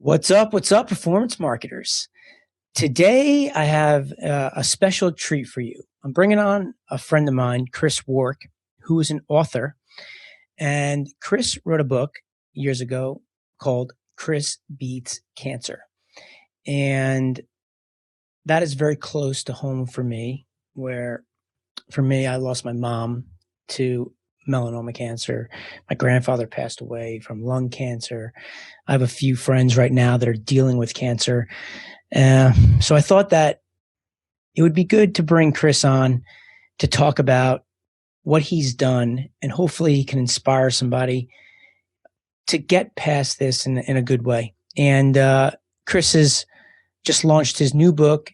What's up? What's up, performance marketers? Today, I have a special treat for you. I'm bringing on a friend of mine, Chris Wark, who is an author. And Chris wrote a book years ago called Chris Beats Cancer. And that is very close to home for me, where for me, I lost my mom to melanoma cancer. My grandfather passed away from lung cancer. I have a few friends right now that are dealing with cancer. So I thought that it would be good to bring Chris on to talk about what he's done, and hopefully he can inspire somebody to get past this in a good way. And Chris has just launched his new book,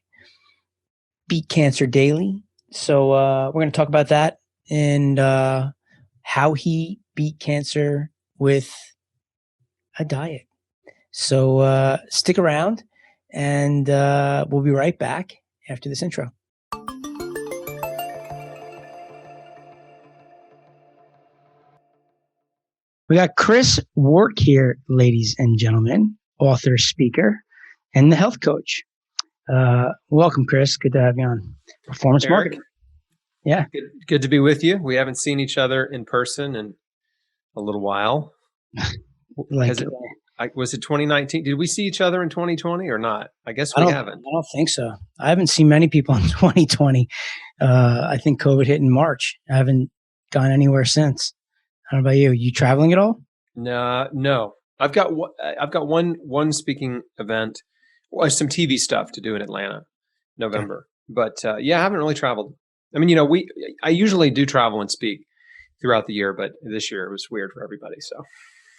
Beat Cancer Daily. So we're going to talk about that and how he beat cancer with a diet. So stick around, and we'll be right back after this intro. We got Chris Wark here, ladies and gentlemen, author, speaker, and the health coach. Welcome, Chris. Good to have you on. Performance Eric, marketing. Yeah. good to be with you. We haven't seen each other in person in a little while. Was it 2019? Did we see each other in 2020 or not? I guess we haven't. I don't think so. I haven't seen many people in 2020. I think COVID hit in March. I haven't gone anywhere since. How about you? You traveling at all? No. I've got one speaking event, some TV stuff to do in Atlanta, November. Okay. But I haven't really traveled. I mean, I usually do travel and speak throughout the year, but this year it was weird for everybody. So,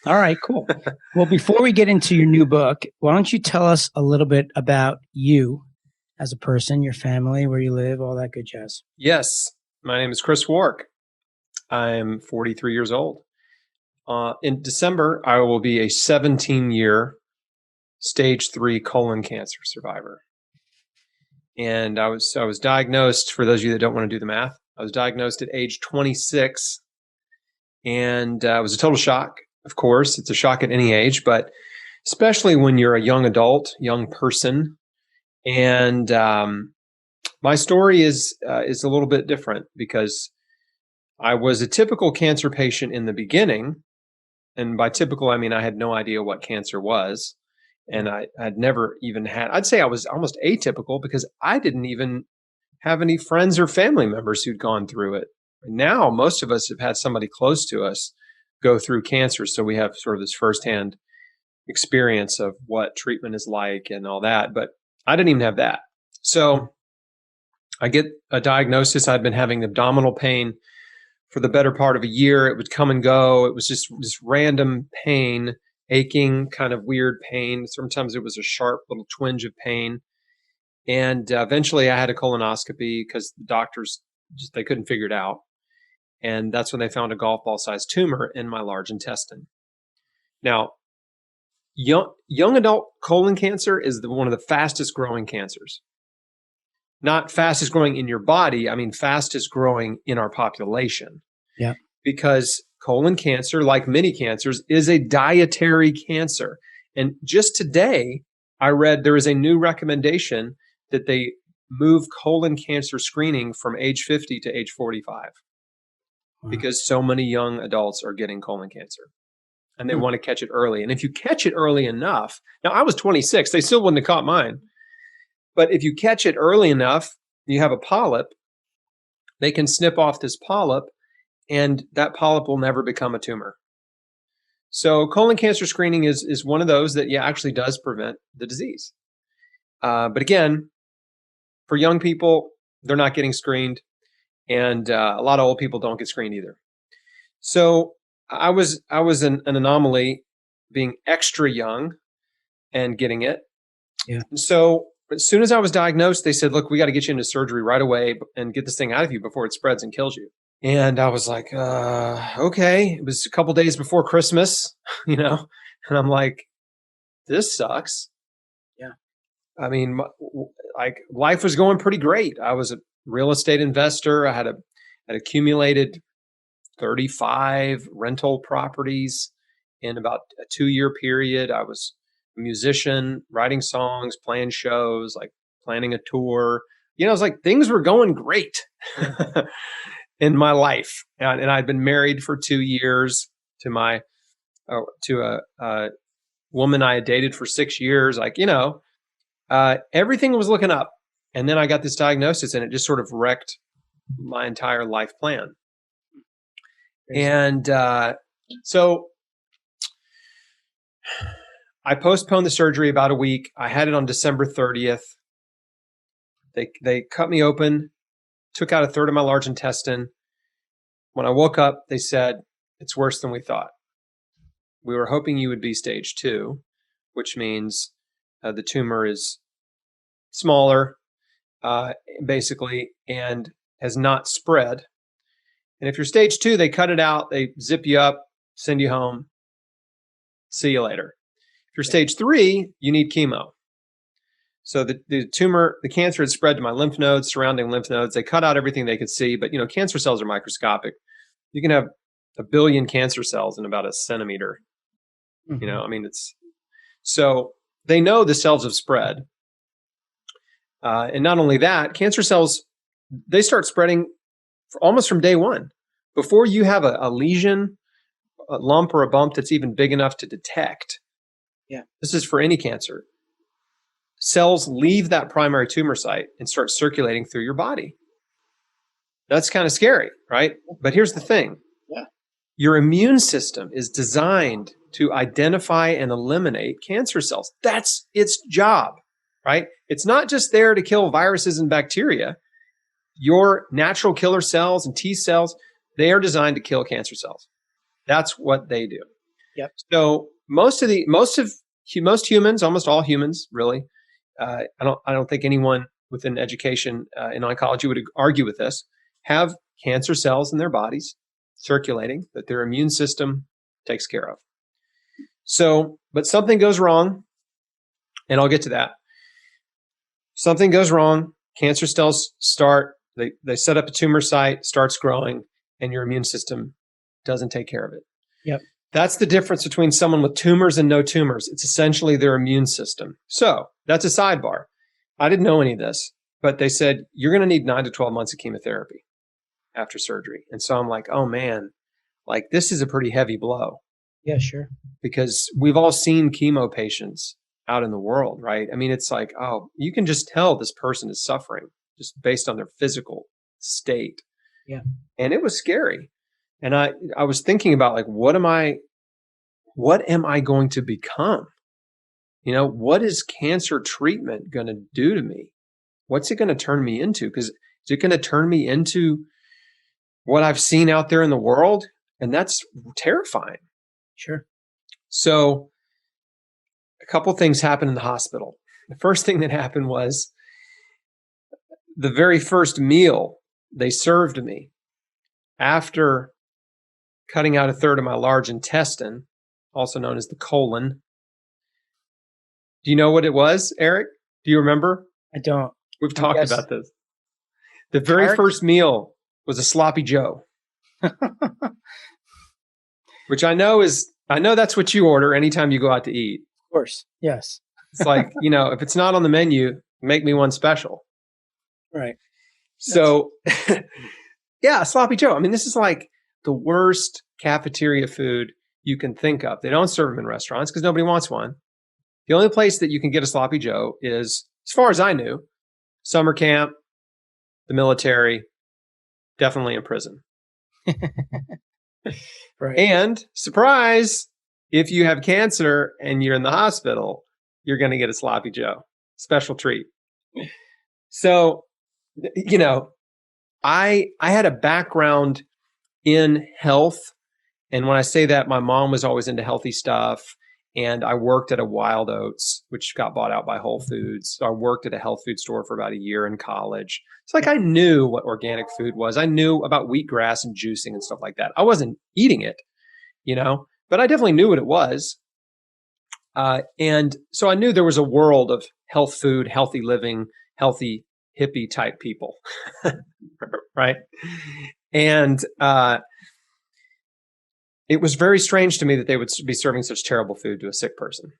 all right, cool. Well, before we get into your new book, why don't you tell us a little bit about you as a person, your family, where you live, all that good jazz? Yes, my name is Chris Wark. I'm 43 years old. In December, I will be a 17-year stage 3 colon cancer survivor. And I was diagnosed, for those of you that don't want to do the math, I was diagnosed at age 26, and it was a total shock. Of course, it's a shock at any age, but especially when you're a young adult, young person. And my story is a little bit different because I was a typical cancer patient in the beginning. And by typical, I mean I had no idea what cancer was. And I had never even I'd say I was almost atypical because I didn't even have any friends or family members who'd gone through it. Now, most of us have had somebody close to us go through cancer. So we have sort of this firsthand experience of what treatment is like and all that. But I didn't even have that. So I get a diagnosis. I'd been having abdominal pain for the better part of a year. It would come and go. It was just this random pain, aching, kind of weird pain. Sometimes it was a sharp little twinge of pain. And eventually I had a colonoscopy because the doctors they couldn't figure it out. And that's when they found a golf ball sized tumor in my large intestine. Now, young adult colon cancer is one of the fastest growing cancers. Not fastest growing in your body, I mean fastest growing in our population. Yeah. Because colon cancer, like many cancers, is a dietary cancer. And just today, I read there is a new recommendation that they move colon cancer screening from age 50 to age 45. Wow. Because so many young adults are getting colon cancer. And they want to catch it early. And if you catch it early enough, now I was 26, they still wouldn't have caught mine. But if you catch it early enough, you have a polyp, they can snip off this polyp and that polyp will never become a tumor. So colon cancer screening is one of those that actually does prevent the disease. But again, for young people, they're not getting screened, and a lot of old people don't get screened either. So I was an anomaly, being extra young and getting it. Yeah. So as soon as I was diagnosed, they said, look, we got to get you into surgery right away and get this thing out of you before it spreads and kills you. And I was like, okay. It was a couple days before Christmas, and I'm like, this sucks. Yeah. I mean, like life was going pretty great. I was a real estate investor. I had accumulated 35 rental properties in about a 2-year period. I was musician, writing songs, playing shows, like planning a tour. It's like things were going great in my life. And I'd been married for 2 years to a woman I had dated for 6 years. Like, everything was looking up. And then I got this diagnosis and it just sort of wrecked my entire life plan. And so I postponed the surgery about a week. I had it on December 30th. They cut me open, took out a third of my large intestine. When I woke up, they said, it's worse than we thought. We were hoping you would be stage 2, which means the tumor is smaller, basically, and has not spread. And if you're stage 2, they cut it out, they zip you up, send you home. See you later. If you're stage 3, you need chemo. So the tumor, the cancer had spread to my lymph nodes, surrounding lymph nodes. They cut out everything they could see, but cancer cells are microscopic. You can have 1 billion cancer cells in about a centimeter. Mm-hmm. So they know the cells have spread. And not only that, cancer cells, they start spreading almost from day one. Before you have a lesion, a lump or a bump that's even big enough to detect. Yeah. This is for any cancer. Cells leave that primary tumor site and start circulating through your body. That's kind of scary, right? But here's the thing. Yeah. Your immune system is designed to identify and eliminate cancer cells. That's its job, right? It's not just there to kill viruses and bacteria. Your natural killer cells and T cells, they are designed to kill cancer cells. That's what they do. Yep. So most humans, almost all humans, really, I don't think anyone with an education in oncology would argue with this, have cancer cells in their bodies circulating that their immune system takes care of. So, but something goes wrong, and I'll get to that. Something goes wrong, cancer cells they set up a tumor site, starts growing, and your immune system doesn't take care of it. Yep. That's the difference between someone with tumors and no tumors. It's essentially their immune system. So that's a sidebar. I didn't know any of this, but they said, you're going to need 9 to 12 months of chemotherapy after surgery. And so I'm like, oh man, like this is a pretty heavy blow. Yeah, sure. Because we've all seen chemo patients out in the world, right? I mean, it's like, oh, you can just tell this person is suffering just based on their physical state. Yeah. And it was scary. And I was thinking about like, what am I going to become? What is cancer treatment going to do to me? What's it going to turn me into? Because is it going to turn me into what I've seen out there in the world? And that's terrifying. Sure. So a couple things happened in the hospital. The first thing that happened was the very first meal they served me after cutting out a third of my large intestine, also known as the colon. Do you know what it was, Eric? Do you remember? I don't. We've talked about this. The very first meal was a sloppy Joe, which I know that's what you order anytime you go out to eat. Of course. Yes. It's like, if it's not on the menu, make me one special. Right. So, yeah, sloppy Joe. I mean, this is like the worst cafeteria food you can think of. They don't serve them in restaurants because nobody wants one. The only place that you can get a sloppy Joe is, as far as I knew, summer camp, the military, definitely in prison. Right. And surprise, if you have cancer and you're in the hospital, you're going to get a sloppy Joe. Special treat. So, I had a background in health. And when I say that, my mom was always into healthy stuff. And I worked at a Wild Oats, which got bought out by Whole Foods. So I worked at a health food store for about a year in college. It's like I knew what organic food was. I knew about wheatgrass and juicing and stuff like that. I wasn't eating it, but I definitely knew what it was. And so I knew there was a world of health food, healthy living, healthy hippie type people, right? And it was very strange to me that they would be serving such terrible food to a sick person.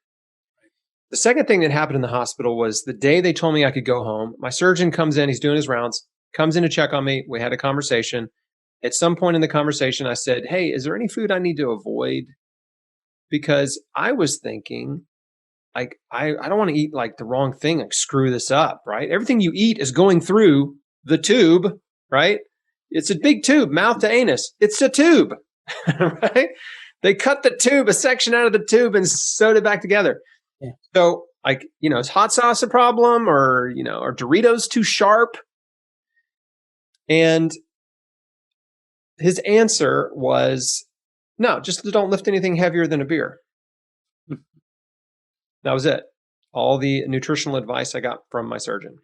The second thing that happened in the hospital was the day they told me I could go home, my surgeon comes in, he's doing his rounds, comes in to check on me. We had a conversation. At some point in the conversation, I said, hey, is there any food I need to avoid? Because I was thinking, like, I don't want to eat like the wrong thing, like screw this up, right? Everything you eat is going through the tube, right? It's a big tube, mouth to anus. It's a tube, right? They cut the tube, a section out of the tube and sewed it back together. Yeah. So like, is hot sauce a problem, or, are Doritos too sharp? And his answer was, no, just don't lift anything heavier than a beer. That was it. All the nutritional advice I got from my surgeon.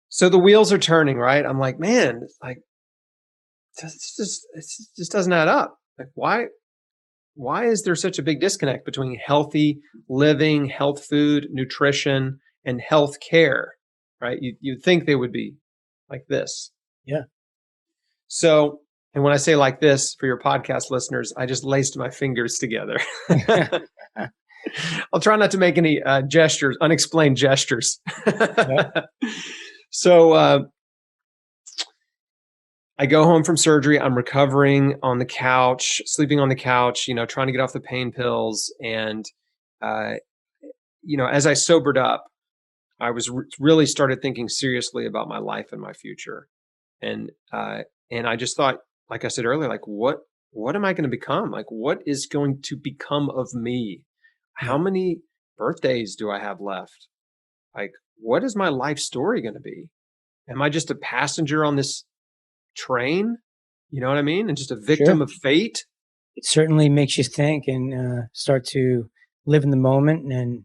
So the wheels are turning, right? I'm like, man, like, it just doesn't add up. Like, why is there such a big disconnect between healthy living, health food, nutrition, and health care, right? You'd think they would be like this. Yeah. So, and when I say like this for your podcast listeners, I just laced my fingers together. I'll try not to make any gestures, unexplained gestures. Yeah. So I go home from surgery. I'm recovering on the couch, sleeping on the couch, trying to get off the pain pills. And, as I sobered up, I was really started thinking seriously about my life and my future. And I just thought, like I said earlier, like, what am I going to become? Like, what is going to become of me? How many birthdays do I have left? Like, what is my life story going to be? Am I just a passenger on this train? You know what I mean? And just a victim of fate? It certainly makes you think and start to live in the moment and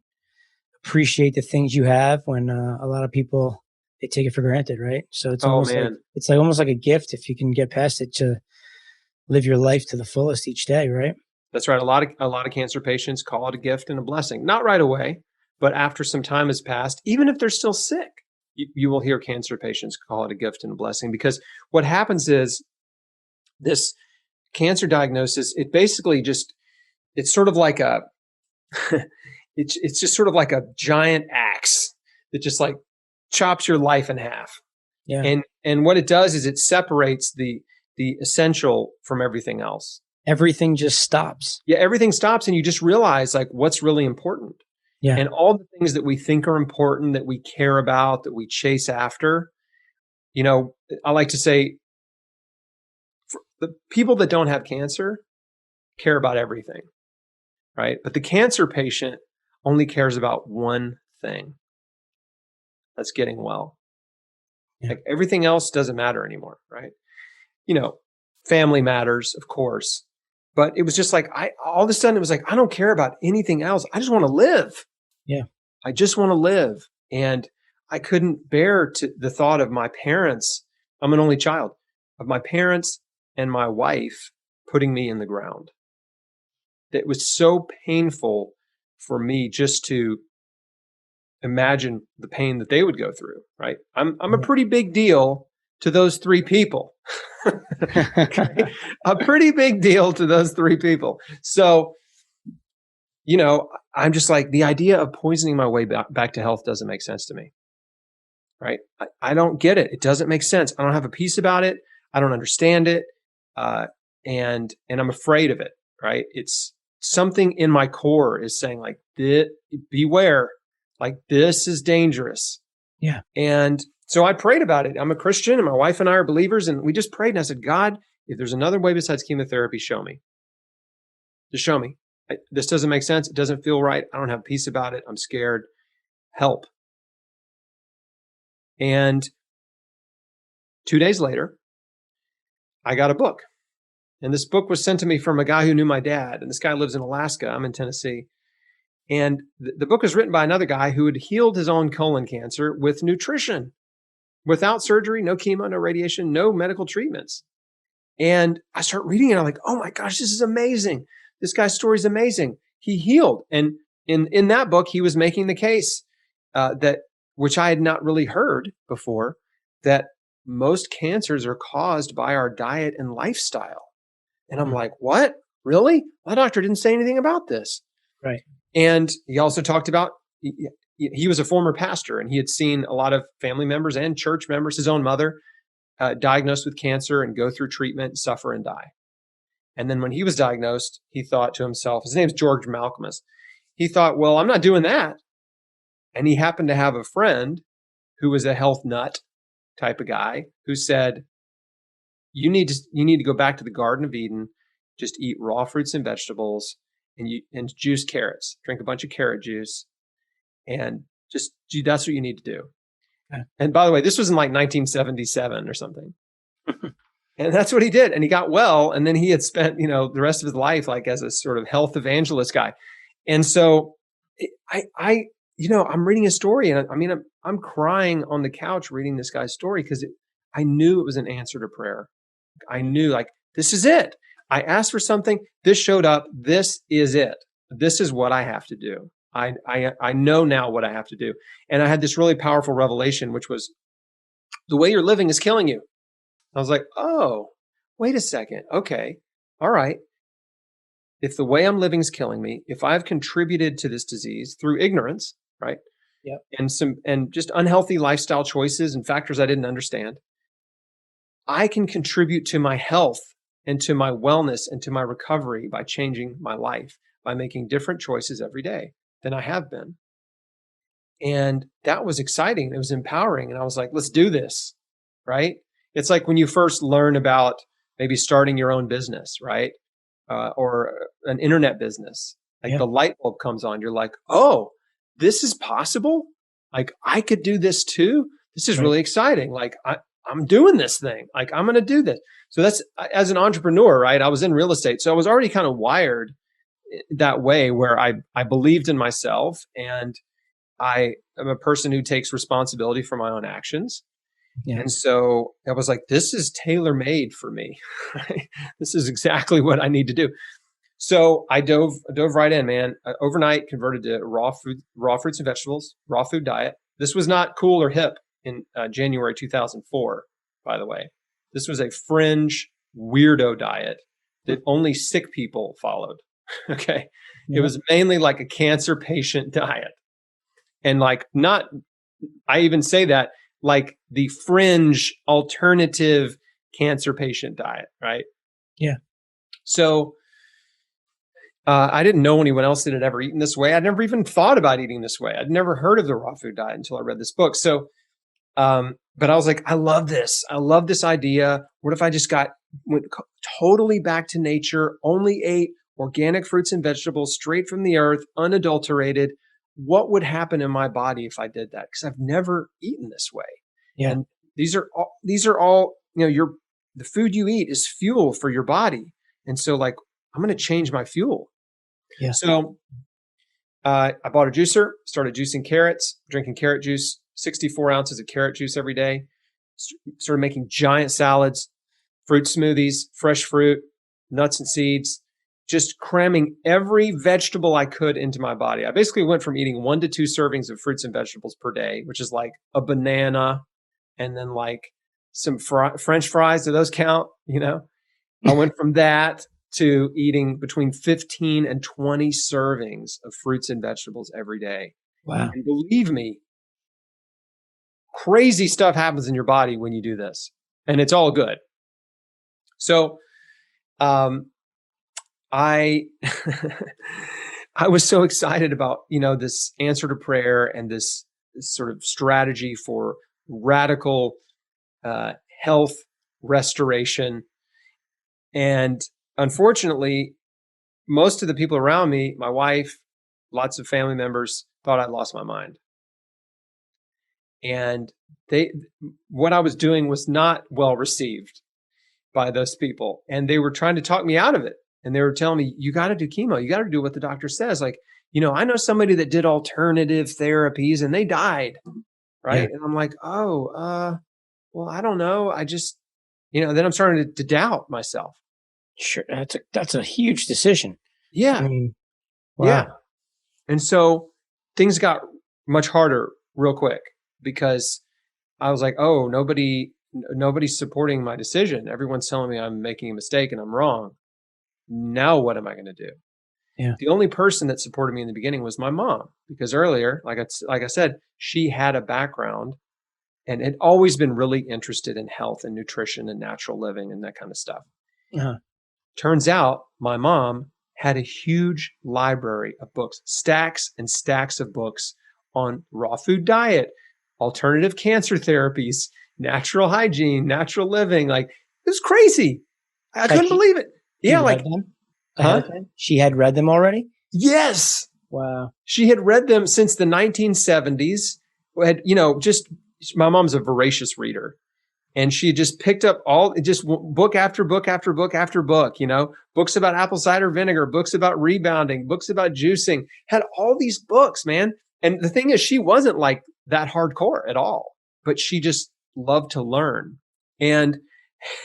appreciate the things you have when a lot of people, they take it for granted, right? So it's almost like a gift if you can get past it to live your life to the fullest each day, right? That's right. A lot of cancer patients call it a gift and a blessing. Not right away, but after some time has passed, even if they're still sick, you will hear cancer patients call it a gift and a blessing, because what happens is this cancer diagnosis, it basically just, it's sort of like it's just sort of like a giant axe that just like chops your life in half. Yeah. And what it does is it separates the essential from everything else. Everything just stops. Yeah, everything stops, and you just realize like what's really important. Yeah. And all the things that we think are important, that we care about, that we chase after, I like to say, the people that don't have cancer care about everything, right? But the cancer patient only cares about one thing. That's getting well. Yeah. Like everything else doesn't matter anymore, right? Family matters, of course. But it was just like, all of a sudden it was like, I don't care about anything else. I just want to live. Yeah. I just want to live. And I couldn't bear the thought of my parents. I'm an only child, of my parents and my wife putting me in the ground. It was so painful for me just to imagine the pain that they would go through, right? I'm a pretty big deal to those three people. Okay? A pretty big deal to those three people. So, I'm just like, the idea of poisoning my way back to health doesn't make sense to me, right? I don't get it. It doesn't make sense. I don't have a peace about it. I don't understand it. And I'm afraid of it, right? It's something in my core is saying like, beware, like this is dangerous. Yeah. And so I prayed about it. I'm a Christian and my wife and I are believers, and we just prayed. And I said, God, if there's another way besides chemotherapy, show me. Just show me. This doesn't make sense. It doesn't feel right. I don't have peace about it. I'm scared. Help. And 2 days later, I got a book. And this book was sent to me from a guy who knew my dad. And this guy lives in Alaska. I'm in Tennessee. And the book was written by another guy who had healed his own colon cancer with nutrition, without surgery, no chemo, no radiation, no medical treatments. And I start reading it. I'm like, oh my gosh, this is amazing. This guy's story is amazing. He healed. And in that book, he was making the case which I had not really heard before, that most cancers are caused by our diet and lifestyle. And I'm like, what? Really? My doctor didn't say anything about this. Right. And he also talked about, he was a former pastor, and he had seen a lot of family members and church members, his own mother, diagnosed with cancer and go through treatment, suffer and die. And then when he was diagnosed, he thought to himself, his name's George Malcolmus. He thought, well, I'm not doing that. And he happened to have a friend who was a health nut type of guy who said, you need to go back to the Garden of Eden, just eat raw fruits and vegetables, and juice carrots, drink a bunch of carrot juice, and that's what you need to do. Okay. And by the way, this was in like 1977 or something. And that's what he did. And he got well. And then he had spent, the rest of his life like as a sort of health evangelist guy. And so I'm reading his story, and I'm crying on the couch reading this guy's story because I knew it was an answer to prayer. I knew, like, this is it. I asked for something. This showed up. This is it. This is what I have to do. I know now what I have to do. And I had this really powerful revelation, which was the way you're living is killing you. I was like, oh, wait a second. Okay. All right. If the way I'm living is killing me, if I've contributed to this disease through ignorance, right? Yep. And just unhealthy lifestyle choices and factors I didn't understand, I can contribute to my health and to my wellness and to my recovery by changing my life, by making different choices every day than I have been. And that was exciting. It was empowering. And I was like, let's do this, right? It's like when you first learn about maybe starting your own business, right? Or an internet business, like the light bulb comes on. You're like, oh, this is possible. Like I could do this too. This is really exciting. Like I'm doing this thing. Like I'm going to do this. So that's, as an entrepreneur, right? I was in real estate. So I was already kind of wired that way where I believed in myself, and I am a person who takes responsibility for my own actions. Yeah. And so I was like, this is tailor-made for me. Right? This is exactly what I need to do. So I dove right in, man. Overnight converted to raw fruits and vegetables, raw food diet. This was not cool or hip in January 2004, by the way. This was a fringe weirdo diet that only sick people followed. Okay. Yeah. It was mainly like a cancer patient diet. And like I even say that, like the fringe alternative cancer patient diet, right? Yeah. So I didn't know anyone else that had ever eaten this way. I'd never even thought about eating this way. I'd never heard of the raw food diet until I read this book. So, but I was like, I love this. I love this idea. What if I just went totally back to nature, only ate organic fruits and vegetables straight from the earth, unadulterated? What would happen in my body if I did that? Because I've never eaten this way. Yeah. And these are all, the food you eat is fuel for your body. And so like, I'm going to change my fuel. Yeah. So I bought a juicer, started juicing carrots, drinking carrot juice, 64 ounces of carrot juice every day, started making giant salads, fruit smoothies, fresh fruit, nuts and seeds, just cramming every vegetable I could into my body. I basically went from eating 1 to 2 servings of fruits and vegetables per day, which is like a banana and then like some French fries. Do those count? I went from that to eating between 15 and 20 servings of fruits and vegetables every day. Wow. And believe me, crazy stuff happens in your body when you do this, and it's all good. So, I was so excited about, this answer to prayer and this sort of strategy for radical health restoration. And unfortunately, most of the people around me, my wife, lots of family members, thought I'd lost my mind. And what I was doing was not well received by those people. And they were trying to talk me out of it. And they were telling me, you got to do chemo. You got to do what the doctor says. Like, I know somebody that did alternative therapies and they died. Right. Yeah. And I'm like, well, I don't know. I just, then I'm starting to doubt myself. Sure. That's a huge decision. Yeah. I mean, wow. Yeah. And so things got much harder real quick because I was like, oh, nobody's supporting my decision. Everyone's telling me I'm making a mistake and I'm wrong. Now what am I going to do? Yeah. The only person that supported me in the beginning was my mom, because earlier, like I said, she had a background and had always been really interested in health and nutrition and natural living and that kind of stuff. Uh-huh. Turns out my mom had a huge library of books, stacks and stacks of books on raw food diet, alternative cancer therapies, natural hygiene, natural living. Like, it was crazy. I couldn't believe it. She Yeah, read like, them ahead of huh? time? She had read them already? Yes. Wow. She had read them since the 1970s. Had, just my mom's a voracious reader. And she just picked up just book after book after book after book, books about apple cider vinegar, books about rebounding, books about juicing, had all these books, man. And the thing is, she wasn't like that hardcore at all, but she just loved to learn and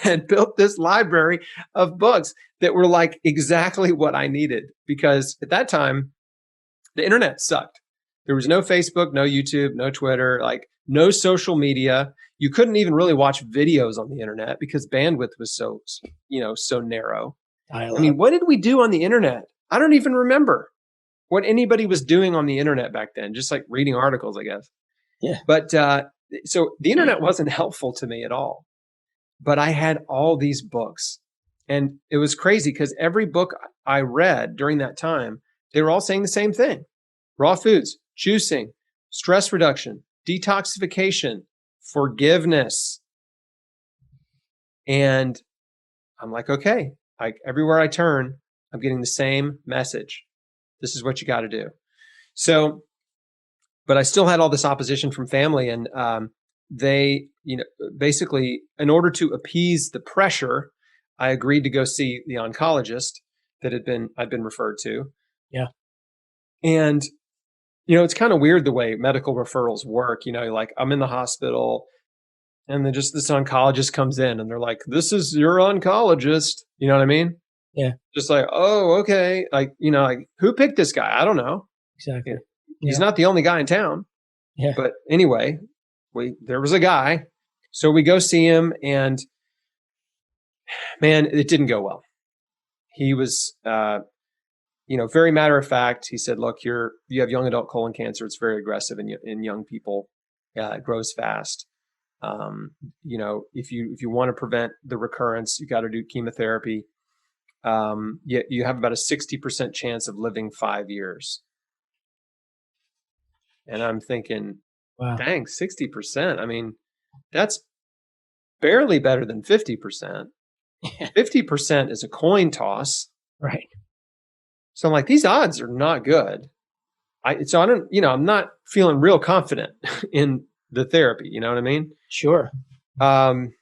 had built this library of books that were like exactly what I needed, because at that time, the internet sucked. There was no Facebook, no YouTube, no Twitter, like no social media. You couldn't even really watch videos on the internet because bandwidth was so narrow. Dial I mean, up. what did we do on the internet? I don't even remember what anybody was doing on the internet back then, just like reading articles, I guess. Yeah. But so the internet wasn't helpful to me at all. But I had all these books. And it was crazy because every book I read during that time, they were all saying the same thing: raw foods, juicing, stress reduction, detoxification, forgiveness. And I'm like, okay, everywhere I turn, I'm getting the same message. This is what you got to do. So, but I still had all this opposition from family, and they, basically, in order to appease the pressure, I agreed to go see the oncologist that I'd been referred to. Yeah. And it's kind of weird the way medical referrals work. Like, I'm in the hospital and then just this oncologist comes in and they're like, "This is your oncologist." You know what I mean? Yeah. Just like, "Oh, okay." Like, like, who picked this guy? I don't know. Exactly. He's not the only guy in town. Yeah. But anyway, there was a guy. So we go see him, and man, it didn't go well. He was, very matter of fact. He said, "Look, you have young adult colon cancer. It's very aggressive in young people. It grows fast. If you want to prevent the recurrence, you got to do chemotherapy. You have about a 60% chance of living 5 years." And I'm thinking, Wow. dang, 60%. I mean, that's barely better than 50%. 50% is a coin toss. Right. So I'm like, these odds are not good. I'm not feeling real confident in the therapy. You know what I mean? Sure. And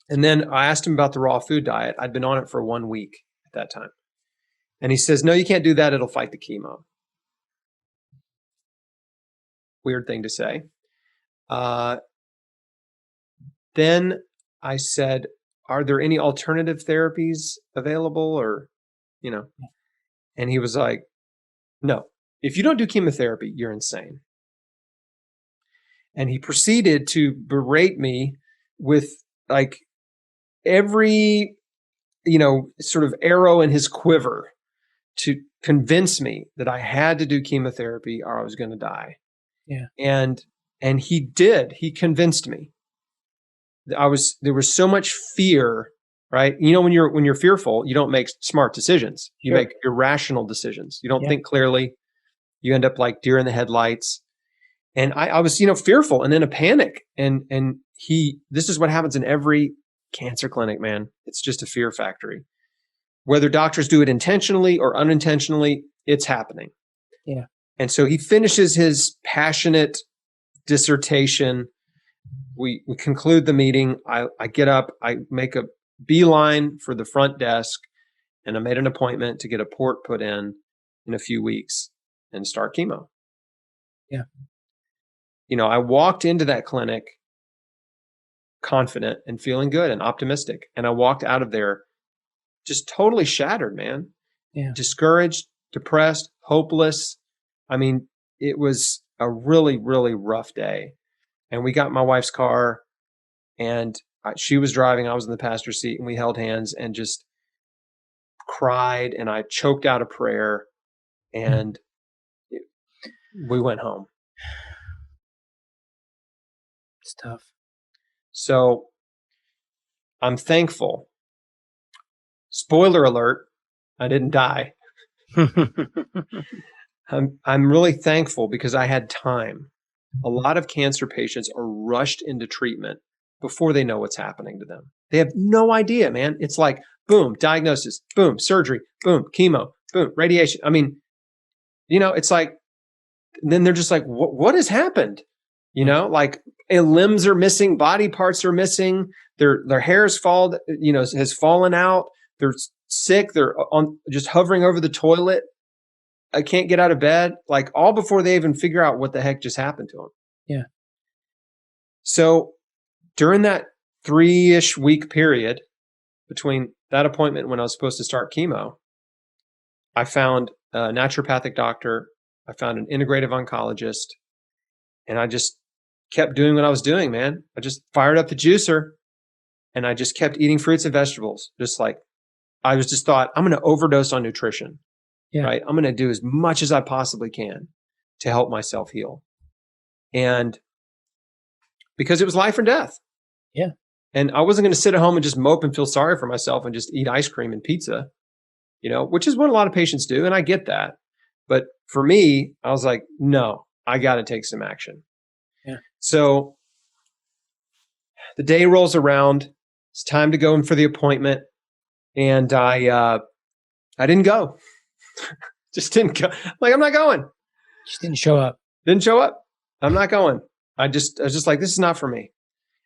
then I asked him about the raw food diet. I'd been on it for 1 week at that time. And he says, "No, you can't do that. It'll fight the chemo." Weird thing to say. Then I said, "Are there any alternative therapies available?" Or, and he was like, "No, if you don't do chemotherapy, you're insane." And he proceeded to berate me with like every, sort of arrow in his quiver to convince me that I had to do chemotherapy or I was going to die. Yeah. And he did. He convinced me. There was so much fear, right? When you're fearful, you don't make smart decisions. You make irrational decisions. You don't think clearly. You end up like deer in the headlights. And I was, fearful and in a panic. And this is what happens in every cancer clinic, man. It's just a fear factory. Whether doctors do it intentionally or unintentionally, it's happening. Yeah. And so he finishes his passionate dissertation. We conclude the meeting. I get up, I make a beeline for the front desk, and I made an appointment to get a port put in a few weeks and start chemo. Yeah. I walked into that clinic confident and feeling good and optimistic. And I walked out of there just totally shattered, man. Yeah. Discouraged, depressed, hopeless. I mean, it was a really, really rough day. And we got my wife's car, and she was driving. I was in the passenger seat, and we held hands and just cried and I choked out a prayer, and we went home. It's tough. So I'm thankful. Spoiler alert, I didn't die. I'm really thankful because I had time. A lot of cancer patients are rushed into treatment before they know what's happening to them. They have no idea, man. It's like, boom, diagnosis, boom, surgery, boom, chemo, boom, radiation. I mean, it's like, then they're just like, what has happened? Like limbs are missing, body parts are missing, their hair's has fallen out. They're sick. They're just hovering over the toilet. I can't get out of bed, like all before they even figure out what the heck just happened to them. Yeah. So during that 3-ish week period between that appointment when I was supposed to start chemo, I found a naturopathic doctor. I found an integrative oncologist, and I just kept doing what I was doing, man. I just fired up the juicer and I just kept eating fruits and vegetables. I just thought, I'm going to overdose on nutrition. Yeah. Right? I'm going to do as much as I possibly can to help myself heal. And because it was life or death. Yeah. And I wasn't going to sit at home and just mope and feel sorry for myself and just eat ice cream and pizza, which is what a lot of patients do. And I get that. But for me, I was like, no, I got to take some action. Yeah. So the day rolls around. It's time to go in for the appointment. And I didn't go. Just didn't go. Like, I'm not going. Just didn't show up. Didn't show up. I'm not going. I was just like, this is not for me.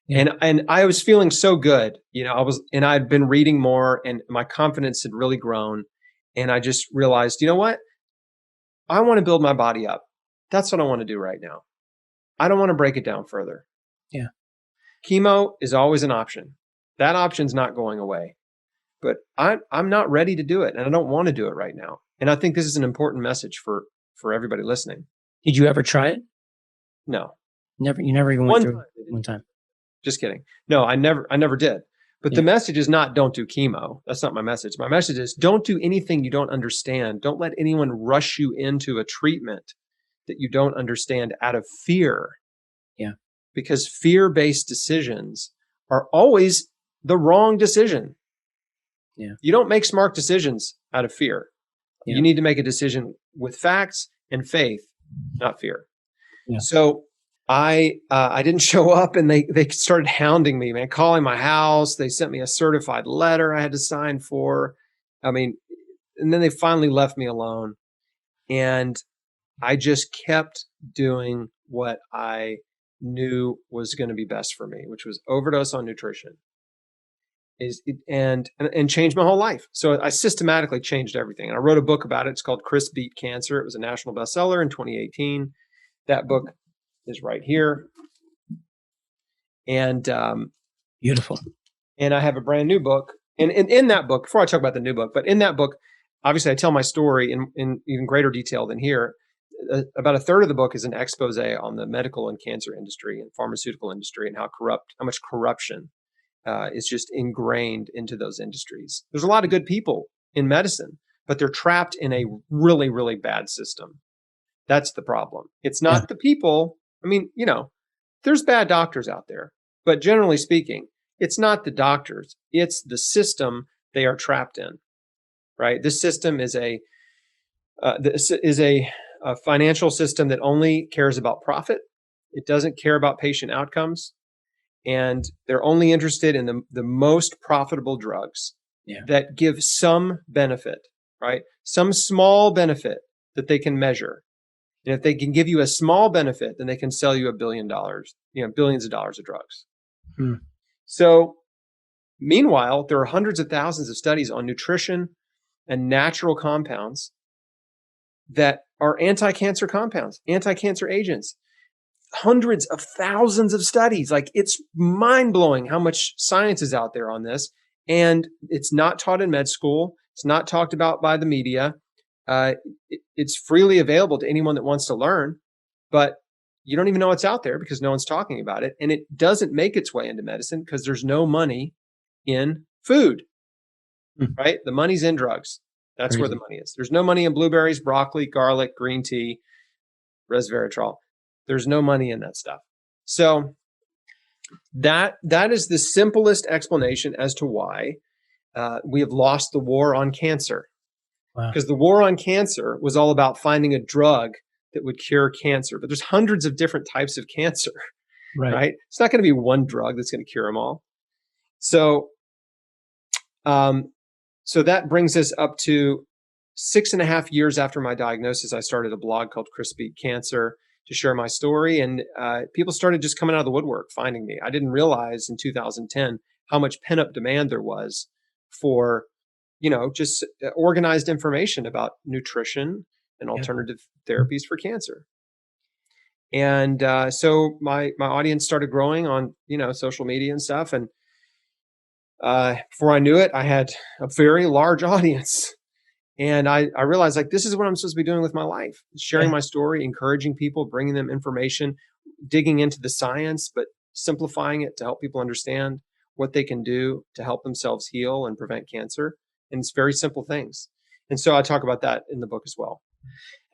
Yeah. And I was feeling so good. I'd been reading more and my confidence had really grown. And I just realized, you know what? I want to build my body up. That's what I want to do right now. I don't want to break it down further. Yeah. Chemo is always an option. That option's not going away. But I'm not ready to do it, and I don't want to do it right now. And I think this is an important message for everybody listening. Did you ever try it? No. Never. You never even went through it one time. Just kidding. No, I never did. But the message is not don't do chemo. That's not my message. My message is don't do anything you don't understand. Don't let anyone rush you into a treatment that you don't understand out of fear. Yeah. Because fear-based decisions are always the wrong decision. Yeah. You don't make smart decisions out of fear. Yeah. You need to make a decision with facts and faith, not fear. Yeah. So I didn't show up, and they started hounding me, man, calling my house. They sent me a certified letter I had to sign for. I mean, and then they finally left me alone. And I just kept doing what I knew was going to be best for me, which was overdose on nutrition. And changed my whole life. So I systematically changed everything. And I wrote a book about it. It's called Chris Beat Cancer. It was a national bestseller in 2018. That book is right here. And beautiful. And I have a brand new book. And in that book, before I talk about the new book, but in that book, obviously I tell my story in even greater detail than here. About a third of the book is an expose on the medical and cancer industry and pharmaceutical industry and how much corruption is just ingrained into those industries. There's a lot of good people in medicine, but they're trapped in a really, really bad system. That's the problem. It's not the people. I mean, there's bad doctors out there, but generally speaking, it's not the doctors. It's the system they are trapped in, right? This system is a financial system that only cares about profit. It doesn't care about patient outcomes. And they're only interested in the most profitable drugs that give some benefit, right? Some small benefit that they can measure. And if they can give you a small benefit, then they can sell you $1 billion, billions of dollars of drugs. So meanwhile, there are hundreds of thousands of studies on nutrition and natural compounds that are anti-cancer compounds, anti-cancer agents. Hundreds of thousands of studies. Like, it's mind-blowing how much science is out there on this. And it's not taught in med school. It's not talked about by the media. It's freely available to anyone that wants to learn, but you don't even know it's out there because no one's talking about it. And it doesn't make its way into medicine because there's no money in food. Mm. right? The money's in drugs. That's where the Crazy. money is. There's no money in blueberries, broccoli, garlic, green tea, resveratrol. There's no money in that stuff. So that is the simplest explanation as to why we have lost the war on cancer. Wow. Because the war on cancer was all about finding a drug that would cure cancer. But there's hundreds of different types of cancer, Right. right? It's not going to be one drug that's going to cure them all. So, so that brings us up to 6.5 years after my diagnosis. I started a blog called Chris Beat Cancer to share my story, and people started just coming out of the woodwork finding me. I didn't realize in 2010 how much pent-up demand there was for, just organized information about nutrition and alternative therapies for cancer. And so my audience started growing on, social media and stuff. And before I knew it, I had a very large audience. And I realized, like, this is what I'm supposed to be doing with my life, sharing my story, encouraging people, bringing them information, digging into the science, but simplifying it to help people understand what they can do to help themselves heal and prevent cancer. And it's very simple things. And so I talk about that in the book as well.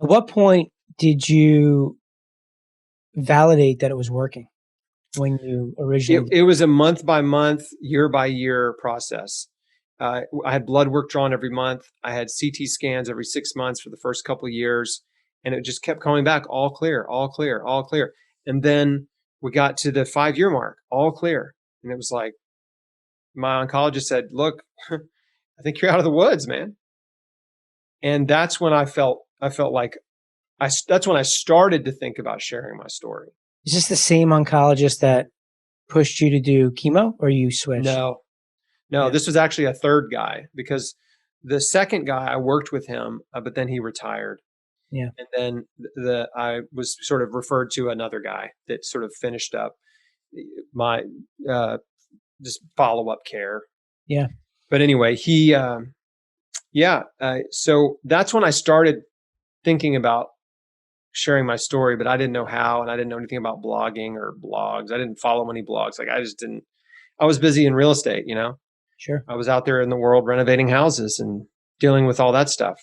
At what point did you validate that it was working when you originally? It was a month by month, year by year process. I had blood work drawn every month. I had CT scans every 6 months for the first couple of years. And it just kept coming back, all clear, all clear, all clear. And then we got to the 5-year mark, all clear. And it was like, my oncologist said, look, I think you're out of the woods, man. And that's when I felt like that's when I started to think about sharing my story. Is this the same oncologist that pushed you to do chemo, or you switched? No, this was actually a third guy, because the second guy, I worked with him, but then he retired. Yeah. And then I was sort of referred to another guy that sort of finished up my just follow-up care. Yeah. But anyway, so that's when I started thinking about sharing my story, but I didn't know how, and I didn't know anything about blogging or blogs. I didn't follow any blogs. Like, I was busy in real estate, Sure. I was out there in the world renovating houses and dealing with all that stuff.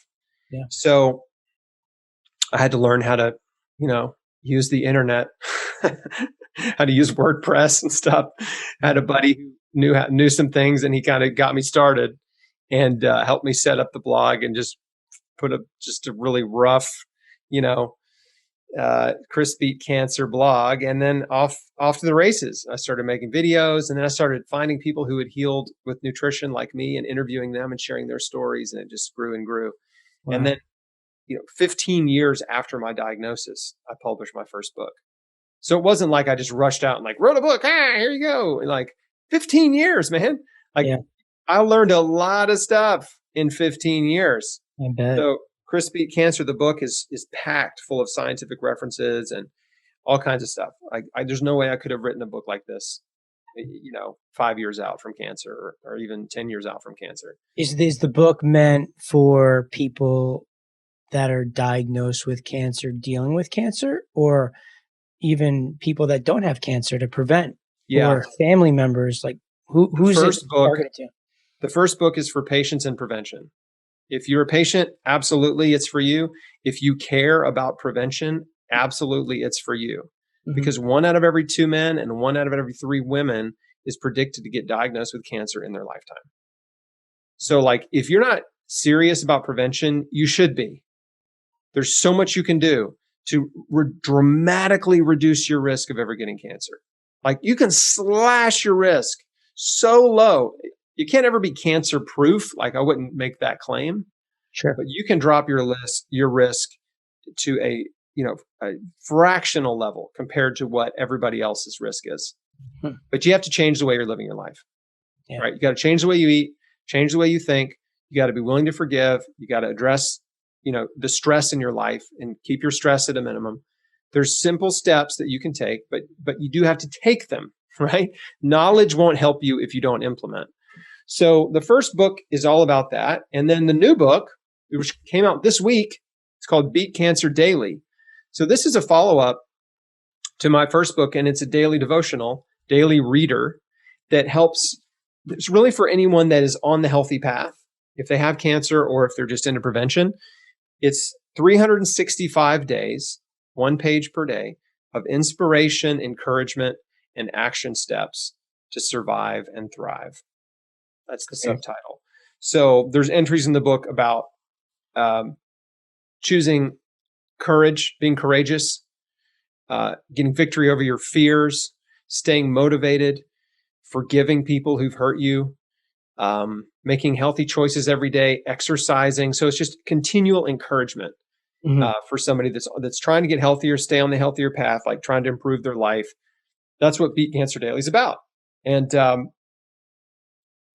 Yeah. So I had to learn how to, use the internet, how to use WordPress and stuff. I had a buddy who knew some things, and he kind of got me started and helped me set up the blog and just put a really rough, Chris Beat Cancer blog, and then off to the races. I started making videos, and then I started finding people who had healed with nutrition like me and interviewing them and sharing their stories, and it just grew and grew. Wow. And then, 15 years after my diagnosis, I published my first book. So it wasn't like I just rushed out and like wrote a book. Here you go. And like 15 years, man. I learned a lot of stuff in 15 years. I bet. So Chris Beat Cancer, the book is packed full of scientific references and all kinds of stuff. There's no way I could have written a book like this, 5 years out from cancer or even 10 years out from cancer. Is the book meant for people that are diagnosed with cancer, dealing with cancer, or even people that don't have cancer to prevent? Yeah. Or family members? Like who's it targeted to? The first book is for patients and prevention. If you're a patient, absolutely, it's for you. If you care about prevention, absolutely, it's for you. Mm-hmm. Because 1 out of every 2 men and 1 out of every 3 women is predicted to get diagnosed with cancer in their lifetime. So, like, if you're not serious about prevention, you should be. There's so much you can do to dramatically reduce your risk of ever getting cancer. Like, you can slash your risk so low. You can't ever be cancer proof. Like, I wouldn't make that claim. Sure. But you can drop your risk to a fractional level compared to what everybody else's risk is. But you have to change the way you're living your life. Yeah. Right? You got to change the way you eat, change the way you think. You got to be willing to forgive. You got to address, the stress in your life and keep your stress at a minimum. There's simple steps that you can take, but you do have to take them, right? Knowledge won't help you if you don't implement. So the first book is all about that. And then the new book, which came out this week, it's called Beat Cancer Daily. So this is a follow-up to my first book, and it's a daily devotional, daily reader that helps. It's really for anyone that is on the healthy path if they have cancer or if they're just into prevention, it's 365 days, 1 page per day of inspiration, encouragement, and action steps to survive and thrive. That's the Okay. subtitle. So there's entries in the book about choosing courage, being courageous, getting victory over your fears, staying motivated, forgiving people who've hurt you, making healthy choices every day, exercising. So it's just continual encouragement Mhm. for somebody that's trying to get healthier, stay on the healthier path, like trying to improve their life. That's what Beat Cancer Daily is about. And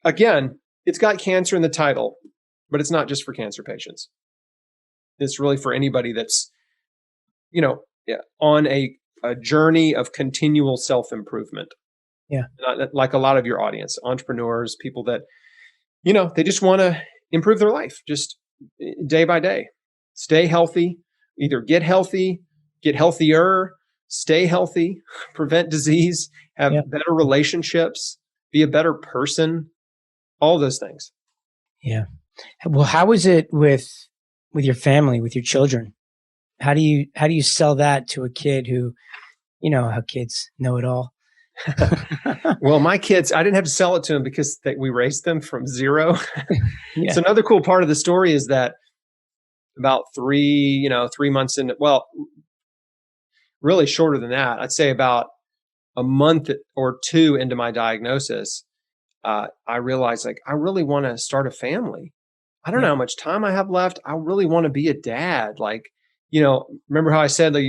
again, it's got cancer in the title, but it's not just for cancer patients. It's really for anybody that's, on a journey of continual self-improvement. Yeah. Like a lot of your audience, entrepreneurs, people that, they just want to improve their life just day by day. Stay healthy, either get healthier, stay healthy, prevent disease, have Yeah. better relationships, be a better person, all those things. Yeah. Well, how is it with your family, with your children? How do you sell that to a kid who, you know how kids know it all? Well, my kids, I didn't have to sell it to them because we raised them from zero. Yeah. So another cool part of the story is that about 3 months in, well, really shorter than that, I'd say about a month or two into my diagnosis, I realized like, I really want to start a family. I don't Yeah. know how much time I have left. I really want to be a dad. Like, remember how I said like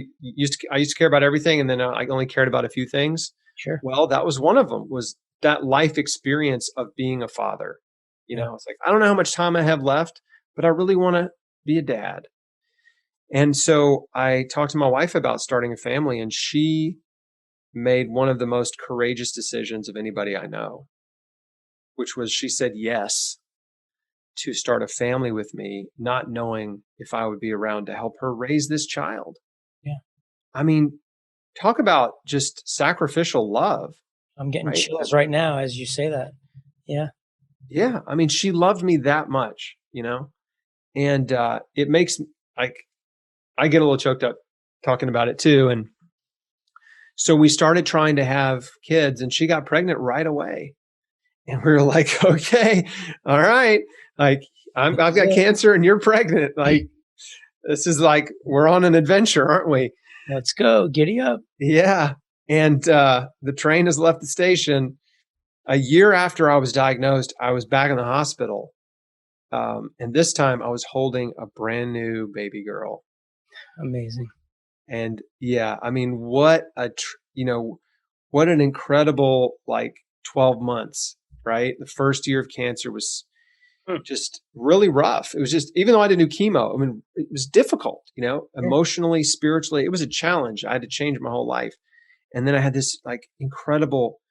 I used to care about everything, and then I only cared about a few things. Sure. Well, that was one of them. Was that life experience of being a father? Yeah. It's like I don't know how much time I have left, but I really want to be a dad. And so I talked to my wife about starting a family, and she made one of the most courageous decisions of anybody I know, which was she said yes to start a family with me, not knowing if I would be around to help her raise this child. Yeah. I mean, talk about just sacrificial love, I'm getting right? chills right now as you say that. Yeah. Yeah. I mean, she loved me that much, and it makes like I get a little choked up talking about it too. And so we started trying to have kids, and she got pregnant right away. And we were like, okay, all right. Like, I've This is got it. cancer and you're pregnant. Like, this is like, we're on an adventure, aren't we? Let's go. Giddy up. Yeah. And the train has left the station. A year after I was diagnosed, I was back in the hospital. And this time I was holding a brand new baby girl. Amazing. And yeah, I mean, what what an incredible, like, 12 months, right? The first year of cancer was Hmm. just really rough. It was just, even though I did do chemo, I mean, it was difficult, Sure. emotionally, spiritually, it was a challenge. I had to change my whole life. And then I had this like incredible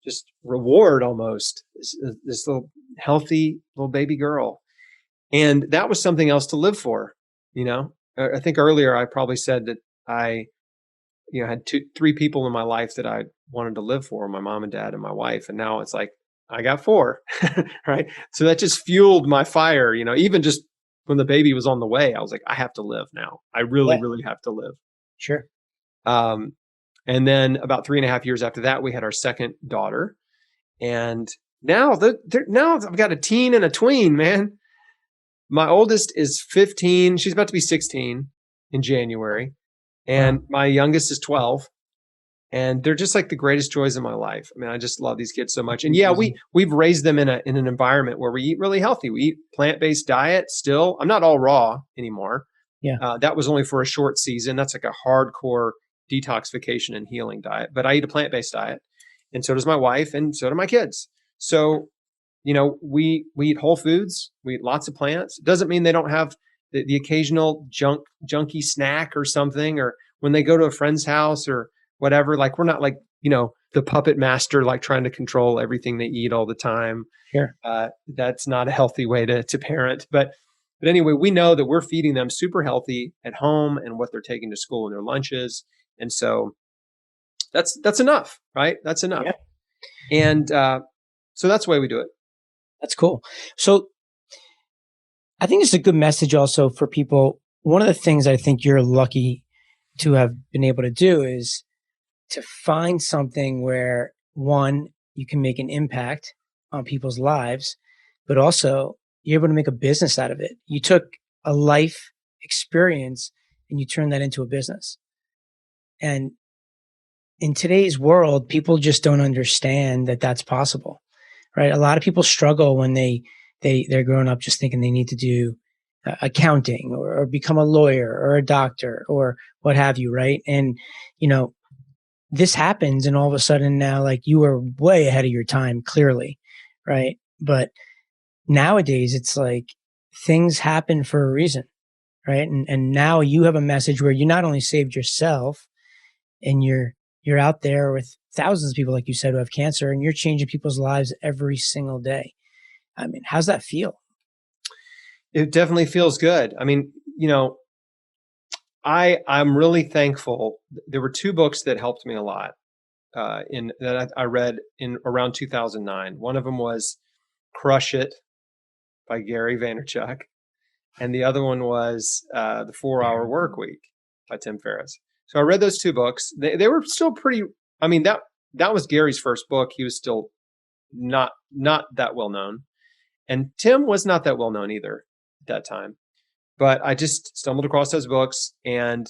just reward almost, this little healthy little baby girl. And that was something else to live for, I think earlier I probably said that I, had three people in my life that I wanted to live for, my mom and dad and my wife. And now it's like, I got four, right? So that just fueled my fire, even just when the baby was on the way, I was like, I have to live now. I really, Yeah. really have to live. Sure. Um, and then about 3.5 years after that, we had our second daughter. And now now I've got a teen and a tween, man. My oldest is 15. She's about to be 16 in January. Wow. And my youngest is 12. And they're just like the greatest joys in my life. I mean, I just love these kids so much. And yeah, Amazing. we've raised them in an environment where we eat really healthy. We eat plant-based diet still. I'm not all raw anymore. Yeah. That was only for a short season. That's like a hardcore detoxification and healing diet. But I eat a plant-based diet, and so does my wife, and so do my kids. So, we eat whole foods. We eat lots of plants. It doesn't mean they don't have the occasional junky snack or something, or when they go to a friend's house or whatever. Like, we're not like, the puppet master, like trying to control everything they eat all the time. Sure. That's not a healthy way to parent. But anyway, we know that we're feeding them super healthy at home and what they're taking to school and their lunches. And so that's enough, right? That's enough. Yeah. And so that's the way we do it. That's cool. So I think it's a good message also for people. One of the things I think you're lucky to have been able to do is to find something where, one, you can make an impact on people's lives, but also you're able to make a business out of it. You took a life experience and you turned that into a business. And in today's world, people just don't understand that that's possible, right? A lot of people struggle when they're growing up just thinking they need to do accounting or become a lawyer or a doctor or what have you, right? And you know, this happens, and all of a sudden now, like, you are way ahead of your time, clearly, right? But nowadays, it's like things happen for a reason, right? And now you have a message where you not only saved yourself, and you're out there with thousands of people, like you said, who have cancer, and you're changing people's lives every single day. I mean, how's that feel? It definitely feels good. I mean, I'm really thankful. There were two books that helped me a lot in that I read in around 2009. One of them was Crush It by Gary Vaynerchuk, and the other one was The 4 Hour Work Week by Tim Ferriss. So I read those two books. They were still pretty. I mean, that was Gary's first book. He was still not that well known, and Tim was not that well known either at that time. But I just stumbled across those books, and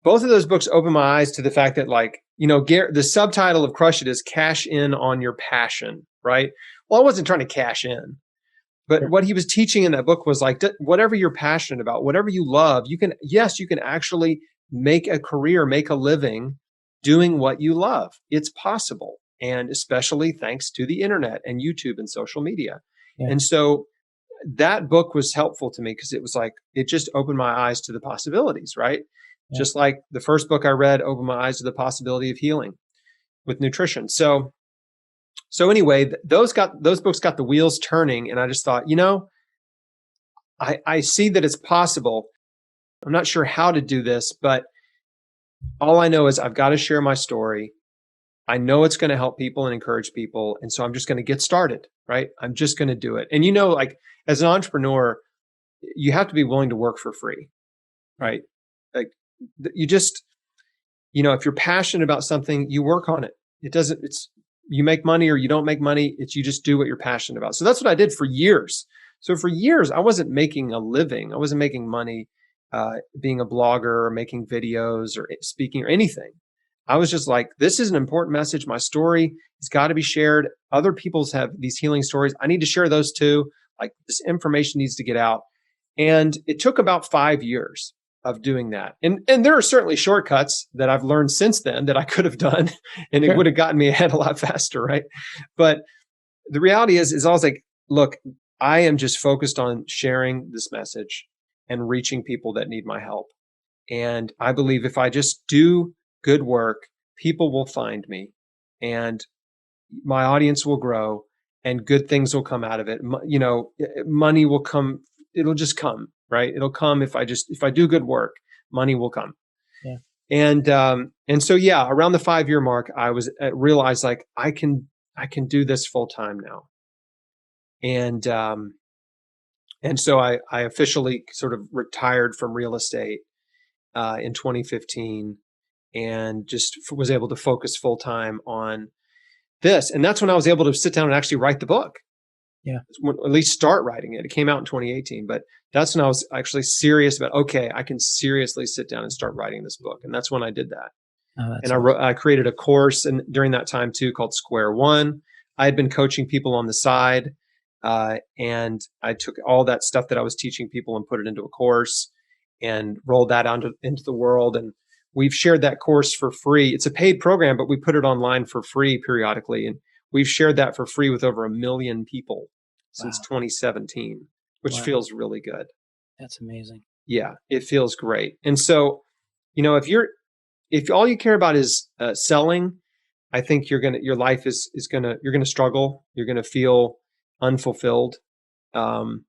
both of those books opened my eyes to the fact that, like, the subtitle of Crush It is Cash In on Your Passion, right? Well, I wasn't trying to cash in, but what he was teaching in that book was like, whatever you're passionate about, whatever you love, you can actually make a career, make a living doing what you love. It's possible. And especially thanks to the internet and YouTube and social media. Yeah. And so that book was helpful to me because it was like, it just opened my eyes to the possibilities, right? Yeah. Just like the first book I read opened my eyes to the possibility of healing with nutrition. So anyway, those books got the wheels turning, and I just thought, I see that it's possible. I'm not sure how to do this, but all I know is I've got to share my story. I know it's going to help people and encourage people. And so I'm just going to get started, right? I'm just going to do it. And like, as an entrepreneur, you have to be willing to work for free, right? Like, you just, if you're passionate about something, you work on it. You make money or you don't make money. You just do what you're passionate about. So that's what I did for years. So for years, I wasn't making a living. I wasn't making money being a blogger or making videos or speaking or anything. I was just like, this is an important message. My story has got to be shared. Other people's have these healing stories. I need to share those too. Like, this information needs to get out. And it took about 5 years of doing that. And there are certainly shortcuts that I've learned since then that I could have done, and it would have gotten me ahead a lot faster, right? But the reality is I was like, look, I am just focused on sharing this message and reaching people that need my help. And I believe if I just do good work, people will find me, and my audience will grow, and good things will come out of it. Money will come. It'll just come, right? It'll come if I do good work, money will come. Yeah. And so, yeah, around the 5-year mark, I realized, like, I can do this full time now. And so I officially sort of retired from real estate in 2015, and just was able to focus full time on this. And that's when I was able to sit down and actually write the book. Yeah. At least start writing it. It came out in 2018, but that's when I was actually serious about, okay, I can seriously sit down and start writing this book. And that's when I did that. And I created a course, and during that time too, called Square One. I had been coaching people on the side, and I took all that stuff that I was teaching people and put it into a course and rolled that into the world. And we've shared that course for free. It's a paid program, but we put it online for free periodically. And we've shared that for free with over 1 million people since 2017, which feels really good. That's amazing. Yeah, it feels great. And so, if all you care about is selling, I think your life you're going to struggle. You're going to feel unfulfilled and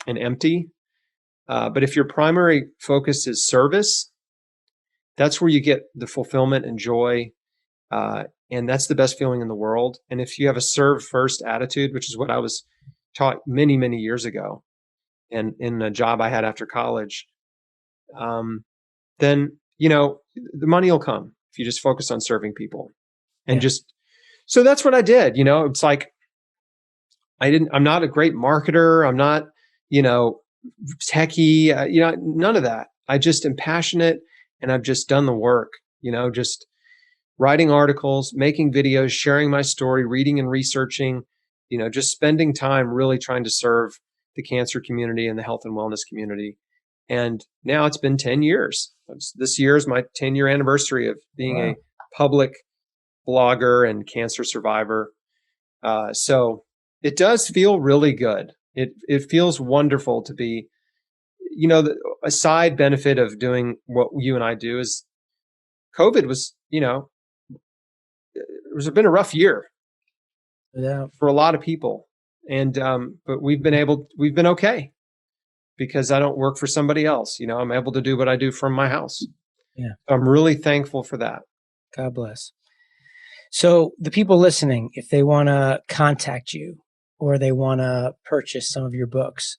empty. But if your primary focus is service, that's where you get the fulfillment and joy. And that's the best feeling in the world. And if you have a serve first attitude, which is what I was taught many, many years ago, and in a job I had after college, then, the money will come if you just focus on serving people and Yeah. just, so that's what I did. It's like, I'm not a great marketer. I'm not, you know, techie, none of that. I just am passionate and I've just done the work, just writing articles, making videos, sharing my story, reading and researching, just spending time really trying to serve the cancer community and the health and wellness community. And now it's been 10 years. This year is my 10-year anniversary of being Wow. a public blogger and cancer survivor. So it does feel really good. It feels wonderful to be, a side benefit of doing what you and I do is COVID was, it's been a rough year Yeah. for a lot of people. And, but we've been okay because I don't work for somebody else. I'm able to do what I do from my house. Yeah. I'm really thankful for that. God bless. So the people listening, if they want to contact you or they want to purchase some of your books,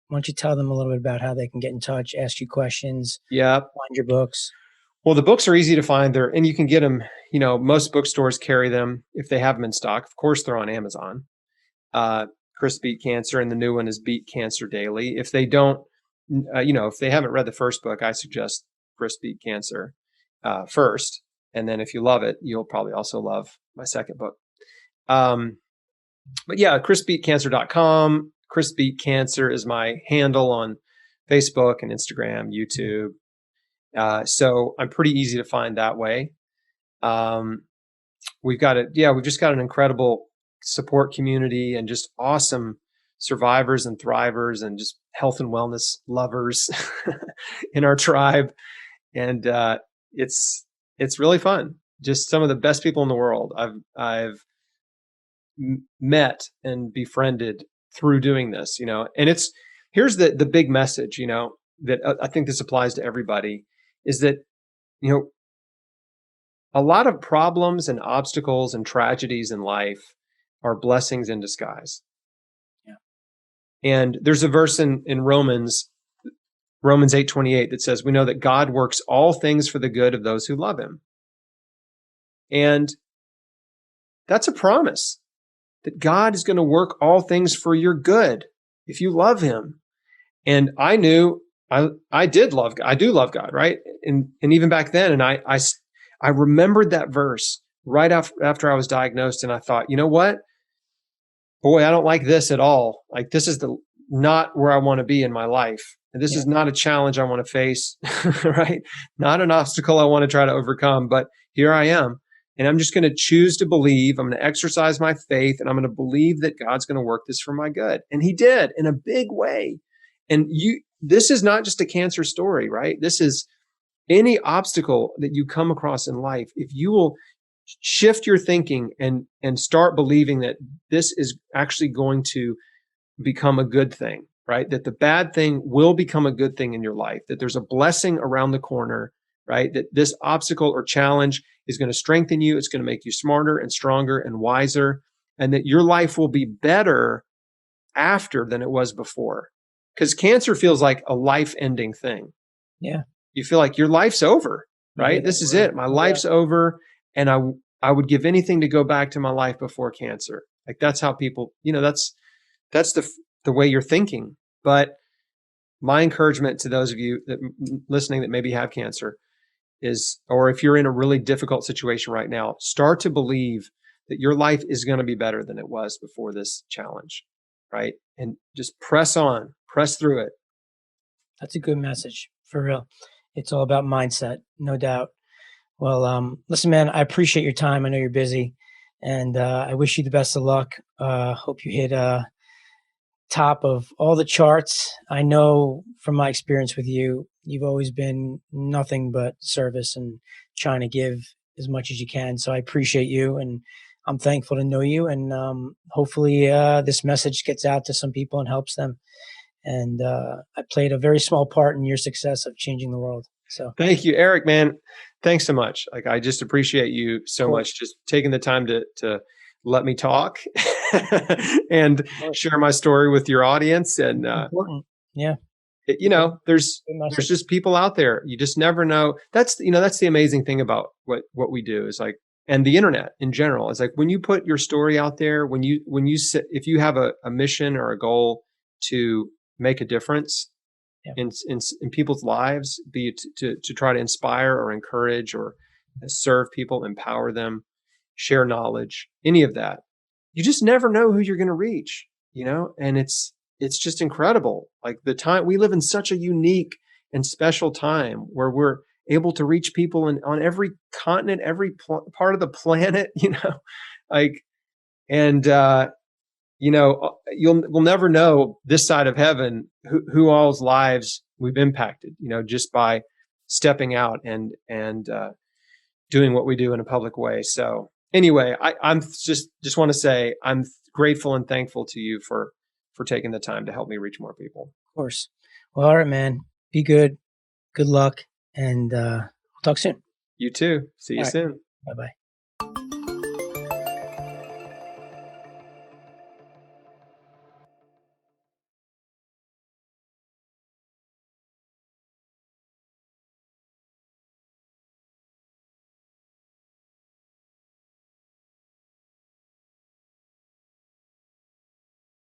why don't you tell them a little bit about how they can get in touch, ask you questions, Yeah. find your books? Well, the books are easy to find there, and you can get them. Most bookstores carry them if they have them in stock. Of course, they're on Amazon. Chris Beat Cancer, and the new one is Beat Cancer Daily. If they don't, if they haven't read the first book, I suggest Chris Beat Cancer first, and then if you love it, you'll probably also love my second book. But yeah, chrisbeatcancer.com. Chris Beat Cancer is my handle on Facebook and Instagram, YouTube. So I'm pretty easy to find that way. We've just got an incredible support community and just awesome survivors and thrivers and just health and wellness lovers in our tribe. And it's really fun. Just some of the best people in the world I've met and befriended through doing this, and here's the big message, that I think this applies to everybody, is that, a lot of problems and obstacles and tragedies in life are blessings in disguise. Yeah. And there's a verse in Romans 8:28 that says, we know that God works all things for the good of those who love him. And that's a promise that God is going to work all things for your good if you love him. And I knew I do love God, right? And even back then, and I remembered that verse right after I was diagnosed, and I thought, you know what? Boy, I don't like this at all. Like, this is not where I want to be in my life. And this is not a challenge I want to face, right? Not an obstacle I want to try to overcome, but here I am. And I'm just going to choose to believe. I'm going to exercise my faith, and I'm going to believe that God's going to work this for my good. And he did in a big way. And this is not just a cancer story, right? This is any obstacle that you come across in life. If you will shift your thinking and start believing that this is actually going to become a good thing, right? That the bad thing will become a good thing in your life, that there's a blessing around the corner, right? That this obstacle or challenge is going to strengthen you. It's going to make you smarter and stronger and wiser, and that your life will be better after than it was before. Because cancer feels like a life-ending thing. Yeah. You feel like your life's over, right? This is it. My life's over. And I would give anything to go back to my life before cancer. Like, that's how people, that's the way you're thinking. But my encouragement to those of you that listening that maybe have cancer is, or if you're in a really difficult situation right now, start to believe that your life is going to be better than it was before this challenge, right? And just press on, press through it. That's a good message, for real. It's all about mindset, no doubt. Well, listen, man, I appreciate your time. I know you're busy, and I wish you the best of luck. Hope you hit top of all the charts. I know from my experience with you, you've always been nothing but service and trying to give as much as you can. So I appreciate you, and I'm thankful to know you. And hopefully this message gets out to some people and helps them. And I played a very small part in your success of changing the world. So thank you, Eric, man. Thanks so much. Like, I just appreciate you so much, just taking the time to let me talk and share my story with your audience. And important. Yeah. There's Good message. just people out there. You just never know. That's the amazing thing about what we do is like, and the internet in general is like when you put your story out there, when you sit, if you have a mission or a goal to make a difference Yeah. in people's lives, be it to try to inspire or encourage or serve people, empower them, share knowledge, any of that, you just never know who you're going to reach, and it's just incredible. Like the time we live in, such a unique and special time where we're able to reach people on every continent, every part of the planet, like, and we'll never know this side of heaven who all's lives we've impacted, just by stepping out and doing what we do in a public way. So anyway, I'm just want to say I'm grateful and thankful to you for taking the time to help me reach more people. Of course. Well, all right, man. Be good. Good luck. And we'll talk soon. You too. See you All right. soon. Bye-bye.